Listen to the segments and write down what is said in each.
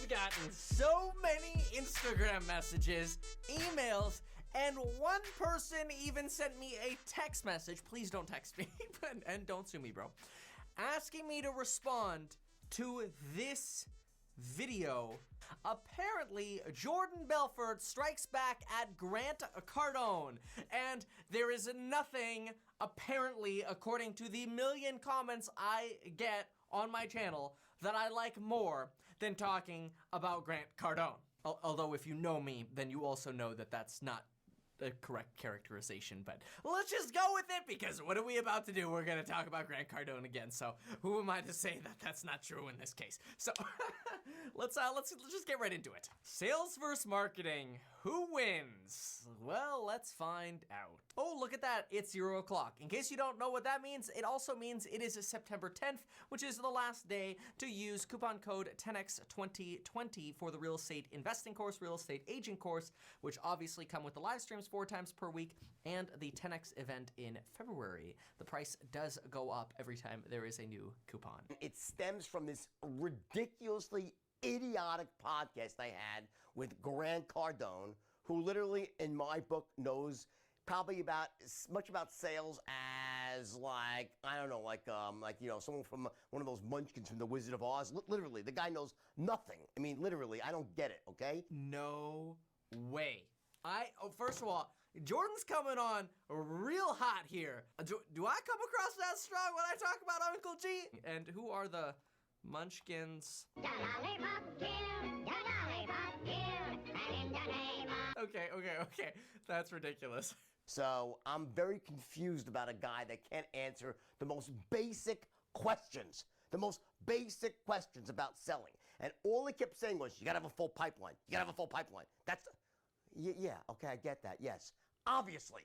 I've gotten so many Instagram messages, emails, and one person even sent me a text message. Please don't text me, and don't sue me, bro. Asking me to respond to this video. Apparently, Jordan Belfort strikes back at Grant Cardone, and there is nothing, apparently, according to the million comments I get on my channel, that I like more than talking about Grant Cardone. Although if you know me, then you also know that that's not the correct characterization, but let's just go with it, because what are we about to do? We're gonna talk about Grant Cardone again, so who am I to say that that's not true in this case? So let's just get right into it. Sales versus marketing, who wins? Well, let's find out. Oh, look at that, it's 0 o'clock. In case you don't know what that means, it also means it is September 10th, which is the last day to use coupon code 10x2020 for the real estate investing course, real estate agent course, which obviously come with the live streams 4 times per week and the 10x event in February. The price does go up every time there is a new coupon. It stems from this ridiculously idiotic podcast I had with Grant Cardone, who literally, in my book, knows probably about as much about sales as, like, I don't know, like you know, someone from one of those munchkins from The Wizard of Oz. Literally, the guy knows nothing. I mean, literally, I don't get it, okay? No way. First of all, Jordan's coming on real hot here. Do I come across that strong when I talk about Uncle G? And who are the munchkins? Okay. That's ridiculous. So I'm very confused about a guy that can't answer the most basic questions. The most basic questions about selling. And all he kept saying was, you gotta have a full pipeline. You gotta have a full pipeline. That's, yeah, okay, I get that, yes. Obviously,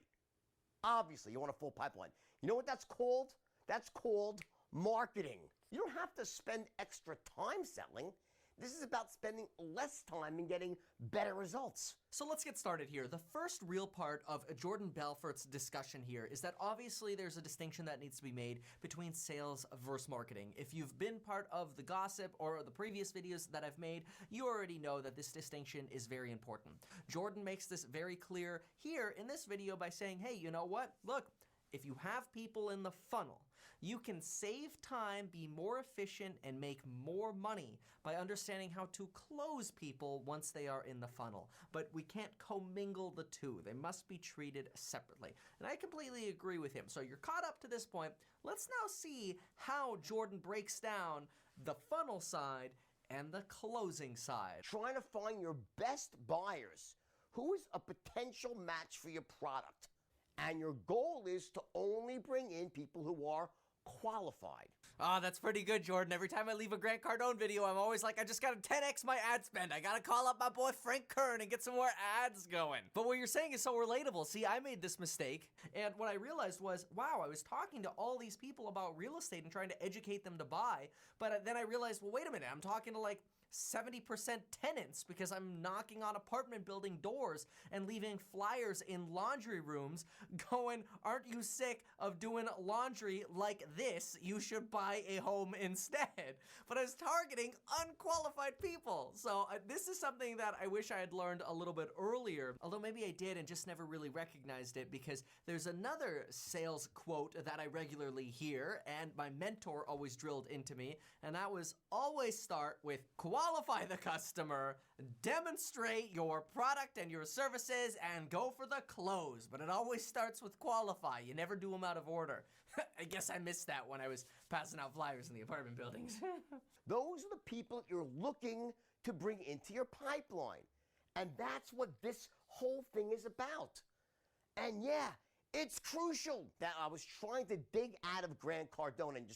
you want a full pipeline. You know what that's called? That's called marketing. You don't have to spend extra time selling. This is about spending less time and getting better results. So let's get started here. The first real part of Jordan Belfort's discussion here is that obviously there's a distinction that needs to be made between sales versus marketing. If you've been part of the gossip or the previous videos that I've made, you already know that this distinction is very important. Jordan makes this very clear here in this video by saying, hey, you know what? Look, if you have people in the funnel, you can save time, be more efficient, and make more money by understanding how to close people once they are in the funnel. But we can't commingle the two. They must be treated separately. And I completely agree with him. So you're caught up to this point. Let's now see how Jordan breaks down the funnel side and the closing side. Trying to find your best buyers. Who is a potential match for your product? And your goal is to only bring in people who are qualified. Oh, that's pretty good, Jordan. Every time I leave a Grant Cardone video, I'm always like, I just gotta 10x my ad spend. I gotta call up my boy Frank Kern and get some more ads going. But what you're saying is so relatable. See, I made this mistake, and what I realized was, wow, I was talking to all these people about real estate and trying to educate them to buy, but then I realized, well, wait a minute, I'm talking to like 70% tenants because I'm knocking on apartment building doors and leaving flyers in laundry rooms going, aren't you sick of doing laundry like this? You should buy a home instead. But I was targeting unqualified people. So this is something that I wish I had learned a little bit earlier, although maybe I did and just never really recognized it, because there's another sales quote that I regularly hear and my mentor always drilled into me, and that was always start with qualify the customer, demonstrate your product and your services, and go for the close. But it always starts with qualify. You never do them out of order. I guess I missed that when I was passing out flyers in the apartment buildings. Those are the people you're looking to bring into your pipeline. And that's what this whole thing is about. And yeah, it's crucial that I was trying to dig out of Grant Cardone, and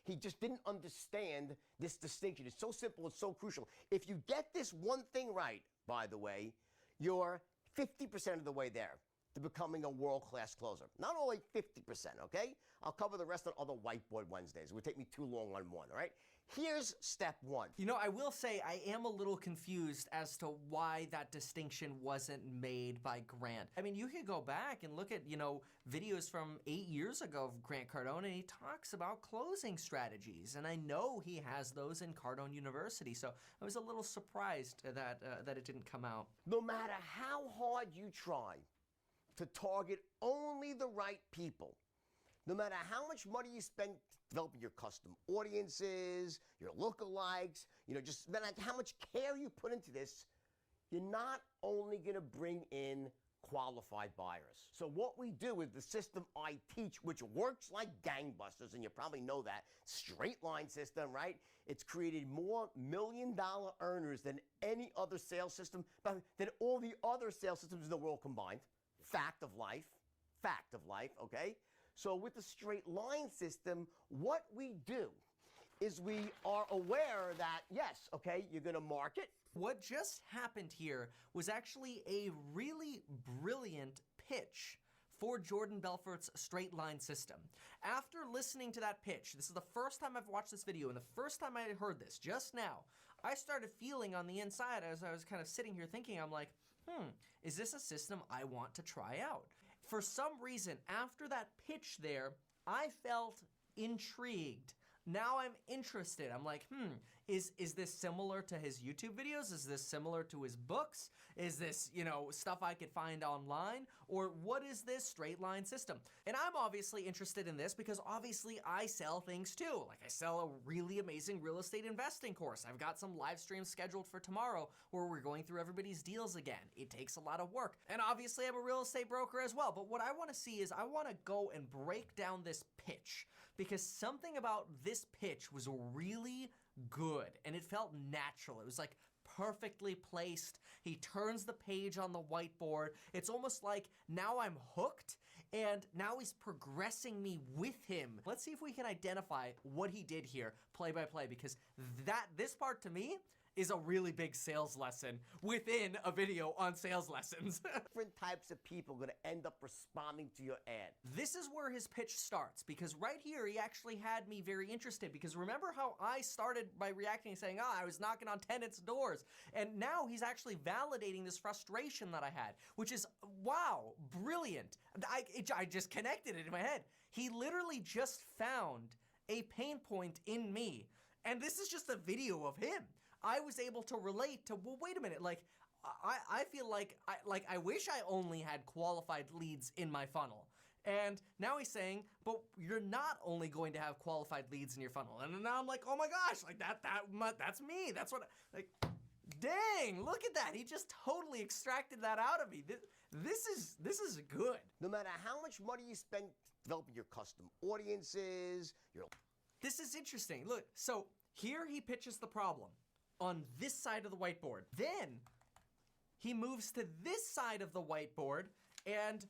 he just didn't understand this distinction. It's so simple, it's so crucial. If you get this one thing right, by the way, you're 50% of the way there to becoming a world-class closer. Not only 50%, okay? I'll cover the rest on other Whiteboard Wednesdays. It would take me too long on one, all right? Here's step one. You know, I will say I am a little confused as to why that distinction wasn't made by Grant. I mean, you could go back and look at, videos from 8 years ago of Grant Cardone, and he talks about closing strategies. And I know he has those in Cardone University. So I was a little surprised that it didn't come out. No matter how hard you try to target only the right people, no matter how much money you spend developing your custom audiences, your lookalikes, just no matter how much care you put into this, you're not only going to bring in qualified buyers. So what we do with the system I teach, which works like gangbusters, and you probably know that, straight line system, right? It's created more million-dollar earners than any other sales system, than all the other sales systems in the world combined. Fact of life, okay? So with the straight line system, what we do is we are aware that, yes, okay, you're going to market. What just happened here was actually a really brilliant pitch for Jordan Belfort's straight line system. After listening to that pitch, this is the first time I've watched this video, and the first time I heard this, just now, I started feeling on the inside as I was kind of sitting here thinking, I'm like, is this a system I want to try out? For some reason, after that pitch there, I felt intrigued. Now I'm interested. I'm like, is this similar to his YouTube videos? Is this similar to his books? Is this, stuff I could find online? Or what is this straight line system? And I'm obviously interested in this because obviously I sell things too. Like I sell a really amazing real estate investing course. I've got some live streams scheduled for tomorrow where we're going through everybody's deals again. It takes a lot of work. And obviously I'm a real estate broker as well. But what I want to see is I want to go and break down this pitch, because something about this pitch was really good and it felt natural. It was like perfectly placed. He turns the page on the whiteboard. It's almost like now I'm hooked and now he's progressing me with him. Let's see if we can identify what he did here play by play, because this part to me is a really big sales lesson within a video on sales lessons. Different types of people are going to end up responding to your ad. This is where his pitch starts, because right here he actually had me very interested, because remember how I started by reacting and saying, I was knocking on tenants' doors, and now he's actually validating this frustration that I had, which is, wow, brilliant. I just connected it in my head. He literally just found a pain point in me, and this is just a video of him. I was able to relate to, well, wait a minute, like, I feel like I wish I only had qualified leads in my funnel. And now he's saying, but you're not only going to have qualified leads in your funnel. And now I'm like, oh my gosh, like that's me. That's what, like, dang, look at that. He just totally extracted that out of me. This is good. No matter how much money you spend developing your custom audiences, This is interesting. Look, so here he pitches the problem on this side of the whiteboard. Then he moves to this side of the whiteboard and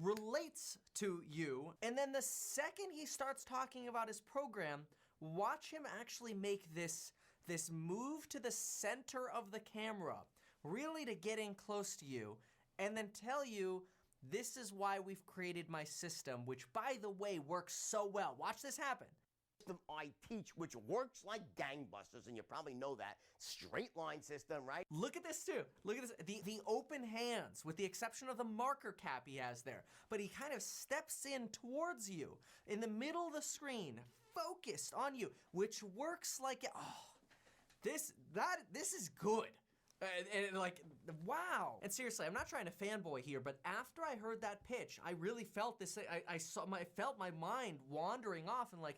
relates to you. And then the second he starts talking about his program, watch him actually make this move to the center of the camera, really to get in close to you, and then tell you, this is why we've created my system, which, by the way, works so well. Watch this happen. I teach, which works like gangbusters, and you probably know that, straight line system, right? Look at this too. Look at this. The open hands, with the exception of the marker cap he has there. But he kind of steps in towards you in the middle of the screen, focused on you, which works like, this is good. And like, wow. And seriously, I'm not trying to fanboy here, but after I heard that pitch, I really felt this. I felt my mind wandering off and like,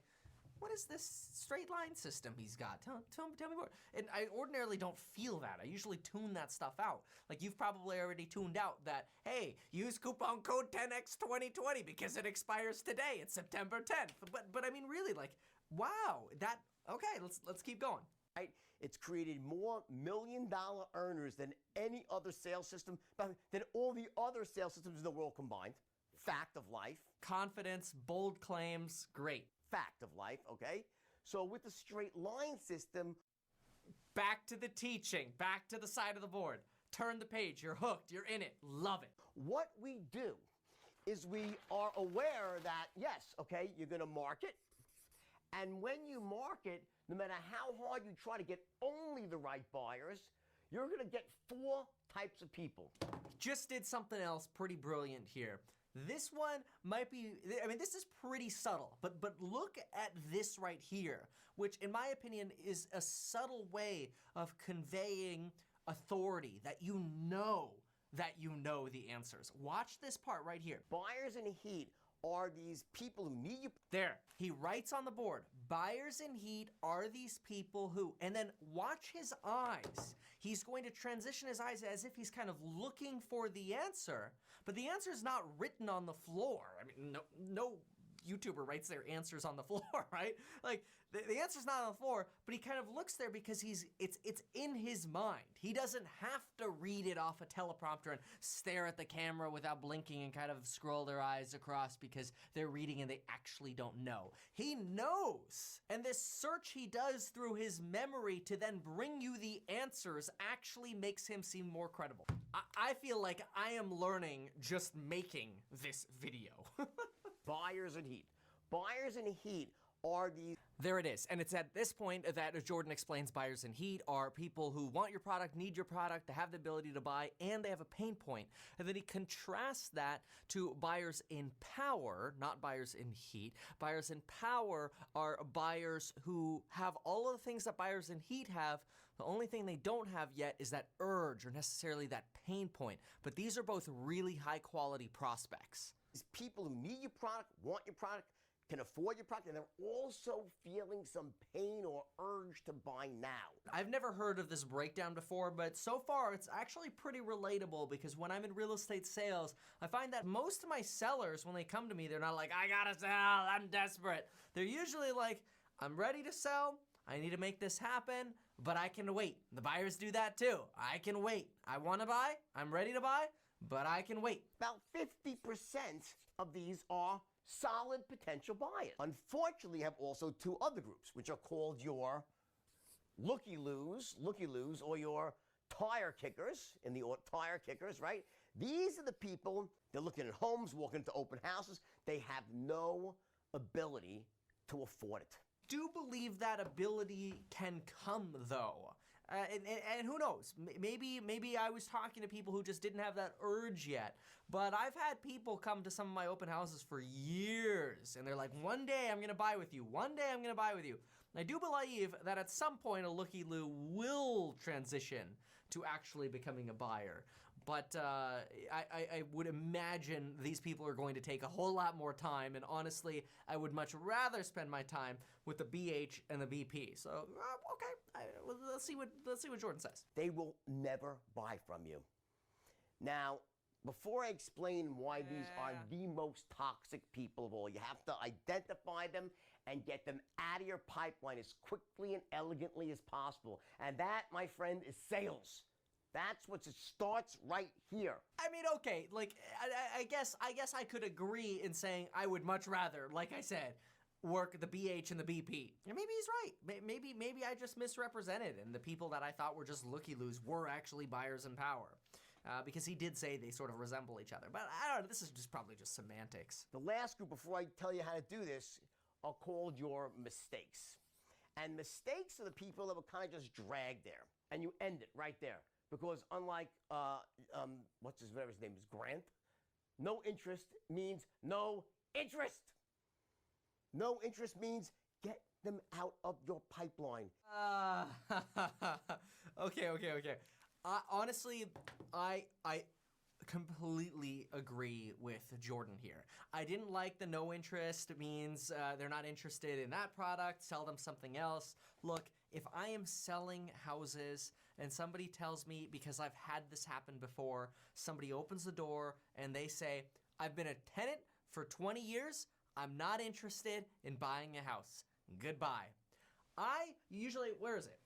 what is this straight line system he's got? Tell me more. And I ordinarily don't feel that. I usually tune that stuff out. Like, you've probably already tuned out that, hey, use coupon code 10X2020 because it expires today. It's September 10th. But I mean, really, like, wow. Okay, let's keep going. Right? It's created more million-dollar earners than any other sales system, than all the other sales systems in the world combined. Fact of life. Confidence, bold claims, great. Fact of life, okay? So with the straight line system, back to the teaching, back to the side of the board. Turn the page, you're hooked, you're in it, love it. What we do is we are aware that, yes, okay, you're gonna market, and when you market, no matter how hard you try to get only the right buyers, you're going to get 4 types of people. Just did something else pretty brilliant here. This one might be, I mean, this is pretty subtle, but look at this right here, which in my opinion is a subtle way of conveying authority, that you know the answers. Watch this part right here. Buyers in heat are these people who need you. There, he writes on the board, buyers in heat are these people who, and then watch his eyes. He's going to transition his eyes as if he's kind of looking for the answer, but the answer is not written on the floor. I mean, no YouTuber writes their answers on the floor, right? Like, the answer's not on the floor, but he kind of looks there because it's in his mind. He doesn't have to read it off a teleprompter and stare at the camera without blinking and kind of scroll their eyes across because they're reading and they actually don't know. He knows. And this search he does through his memory to then bring you the answers actually makes him seem more credible. I feel like I am learning just making this video. Buyers in heat. Buyers in heat are these. There it is. And it's at this point that Jordan explains buyers in heat are people who want your product, need your product, they have the ability to buy, and they have a pain point. And then he contrasts that to buyers in power, not buyers in heat. Buyers in power are buyers who have all of the things that buyers in heat have. The only thing they don't have yet is that urge or necessarily that pain point. But these are both really high quality prospects. These people who need your product, want your product, can afford your product, and they're also feeling some pain or urge to buy now. I've never heard of this breakdown before, but so far it's actually pretty relatable because when I'm in real estate sales, I find that most of my sellers, when they come to me, they're not like, I gotta sell, I'm desperate. They're usually like, I'm ready to sell, I need to make this happen, but I can wait. The buyers do that too. I can wait. I wanna buy, I'm ready to buy, but I can wait. About 50% of these are solid potential buyers. Unfortunately, you have also 2 other groups, which are called your looky-loos, or your tire kickers, tire kickers, right? These are the people, they're looking at homes, walking into open houses. They have no ability to afford it. Do believe that ability can come though. And who knows, maybe I was talking to people who just didn't have that urge yet, but I've had people come to some of my open houses for years, and they're like, one day I'm gonna buy with you, one day I'm gonna buy with you. And I do believe that at some point a looky-loo will transition to actually becoming a buyer. But I would imagine these people are going to take a whole lot more time, and honestly, I would much rather spend my time with the BH and the BP. So, okay, let's see what Jordan says. They will never buy from you. Now, before I explain why these are the most toxic people of all, you have to identify them and get them out of your pipeline as quickly and elegantly as possible. And that, my friend, is sales. That's what it starts right here. I mean, okay, like, I guess I could agree in saying I would much rather, like I said, work the BH and the BP. And maybe he's right. Maybe I just misrepresented, and the people that I thought were just looky-loos were actually buyers in power. Because he did say they sort of resemble each other. But I don't know, this is probably just semantics. The last group, before I tell you how to do this, are called your mistakes. And mistakes are the people that will kind of just drag there. And you end it right there. Because unlike, whatever his name is, Grant, no interest means no interest. No interest means get them out of your pipeline. Okay. Honestly, I completely agree with Jordan here. I didn't like the no interest means they're not interested in that product, sell them something else. Look, if I am selling houses and somebody tells me, because I've had this happen before, somebody opens the door and they say, I've been a tenant for 20 years, I'm not interested in buying a house. Goodbye. I usually, where is it?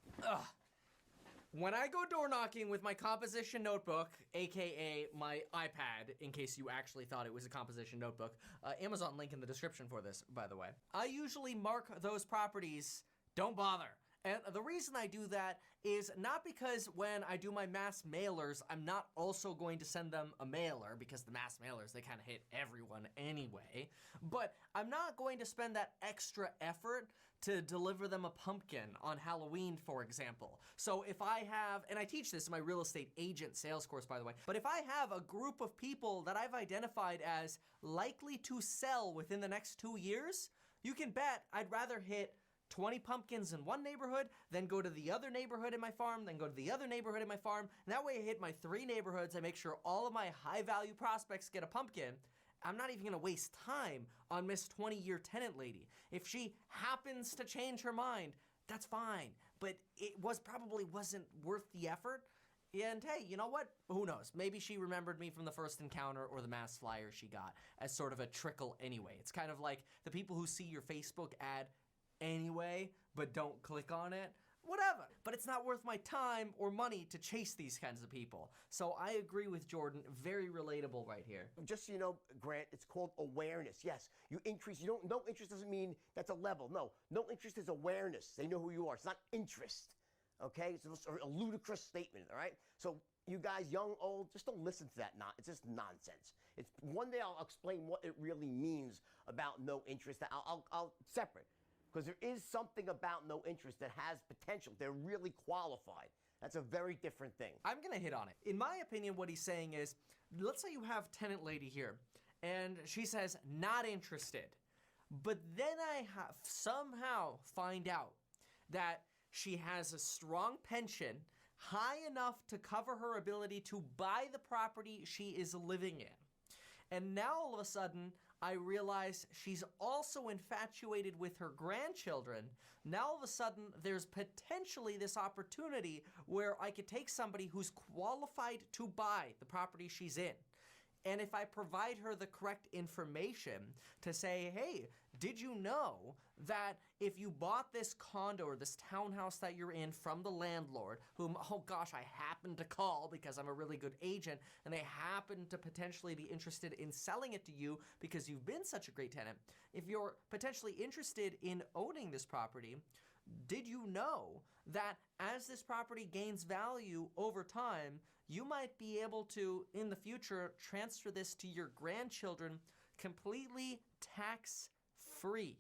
When I go door knocking with my composition notebook, aka my iPad, in case you actually thought it was a composition notebook, Amazon link in the description for this, by the way, I usually mark those properties, don't bother. And the reason I do that is not because when I do my mass mailers, I'm not also going to send them a mailer, because the mass mailers, they kind of hit everyone anyway. But I'm not going to spend that extra effort to deliver them a pumpkin on Halloween, for example. So if I have, and I teach this in my real estate agent sales course, by the way, but if I have a group of people that I've identified as likely to sell within the next 2 years, you can bet I'd rather hit 20 pumpkins in one neighborhood, then go to the other neighborhood in my farm, then go to the other neighborhood in my farm. And that way I hit my 3 neighborhoods. I make sure all of my high value prospects get a pumpkin. I'm not even gonna waste time on Miss 20-year tenant lady. If she happens to change her mind, that's fine. But it probably wasn't worth the effort. And hey, you know what? Who knows? Maybe she remembered me from the first encounter or the mass flyer she got as sort of a trickle anyway. It's kind of like the people who see your Facebook ad anyway, but don't click on it. Whatever. But it's not worth my time or money to chase these kinds of people. So I agree with Jordan. Very relatable right here. Just so you know, Grant, it's called awareness. Yes, you increase. No interest doesn't mean that's a level. No interest is awareness. They know who you are. It's not interest. Okay? It's a ludicrous statement, all right? So you guys, young, old, just don't listen to that. It's just nonsense. It's one day I'll explain what it really means about no interest. I'll separate. Because there is something about no interest that has potential. They're really qualified. That's a very different thing. I'm gonna hit on it. In my opinion, what he's saying is, let's say you have tenant lady here, and she says, not interested. But then I somehow find out that she has a strong pension, high enough to cover her ability to buy the property she is living in. And now all of a sudden, I realize she's also infatuated with her grandchildren. Now all of a sudden, there's potentially this opportunity where I could take somebody who's qualified to buy the property she's in. And if I provide her the correct information to say, hey, did you know that if you bought this condo or this townhouse that you're in from the landlord, whom, oh gosh, I happen to call because I'm a really good agent, and they happen to potentially be interested in selling it to you because you've been such a great tenant. If you're potentially interested in owning this property, did you know that as this property gains value over time, you might be able to, in the future, transfer this to your grandchildren completely tax-free?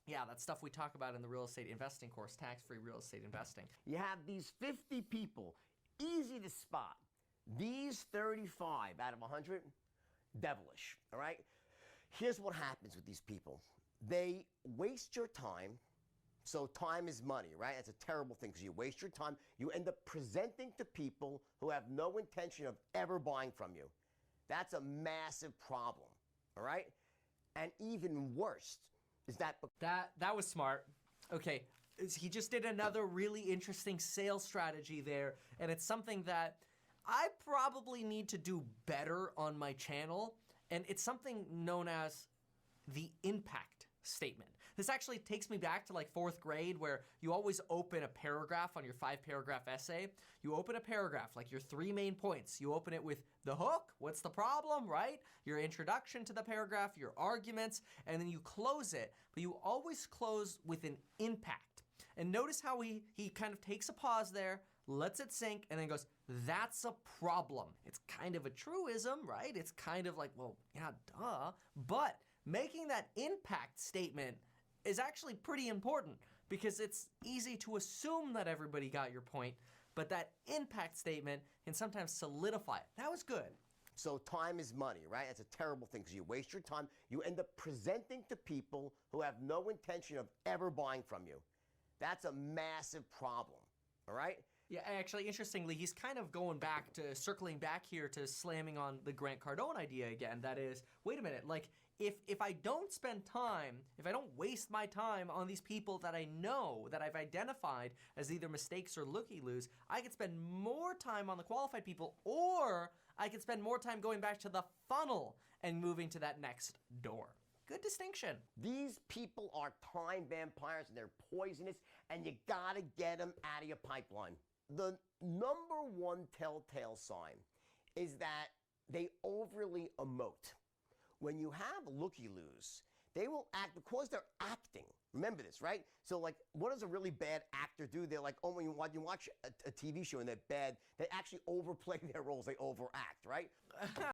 Yeah, that's stuff we talk about in the real estate investing course, tax-free real estate investing. You have these 50 people, easy to spot. These 35 out of 100, devilish, all right? Here's what happens with these people. They waste your time. So time is money, right? That's a terrible thing because you waste your time. You end up presenting to people who have no intention of ever buying from you. That's a massive problem, all right? And even worse is that... That was smart. Okay, he just did another really interesting sales strategy there, and it's something that I probably need to do better on my channel, and it's something known as the impact statement. This actually takes me back to like 4th grade, where you always open a paragraph on your 5-paragraph essay. You open a paragraph, like your 3 main points. You open it with the hook, what's the problem, right? Your introduction to the paragraph, your arguments, and then you close it. But you always close with an impact. And notice how he kind of takes a pause there, lets it sink, and then goes, that's a problem. It's kind of a truism, right? It's kind of like, well, yeah, duh. But making that impact statement is actually pretty important, because it's easy to assume that everybody got your point, but that impact statement can sometimes solidify it. That was good. So time is money, right? That's a terrible thing because you waste your time. You end up presenting to people who have no intention of ever buying from you. That's a massive problem, all right? Yeah, actually, interestingly, he's kind of circling back here to slamming on the Grant Cardone idea again. That is, wait a minute, like, if I don't spend time, if I don't waste my time on these people that I know, that I've identified as either mistakes or looky-loos, I could spend more time on the qualified people, or I could spend more time going back to the funnel and moving to that next door. Good distinction. These people are time vampires and they're poisonous, and you gotta get them out of your pipeline. The number one telltale sign is that they overly emote. When you have looky-loos, they will act, because they're acting Remember this, right? So like, what does a really bad actor do? They're like, oh, when you watch a TV show and they're bad, they actually overplay their roles. They overact, right?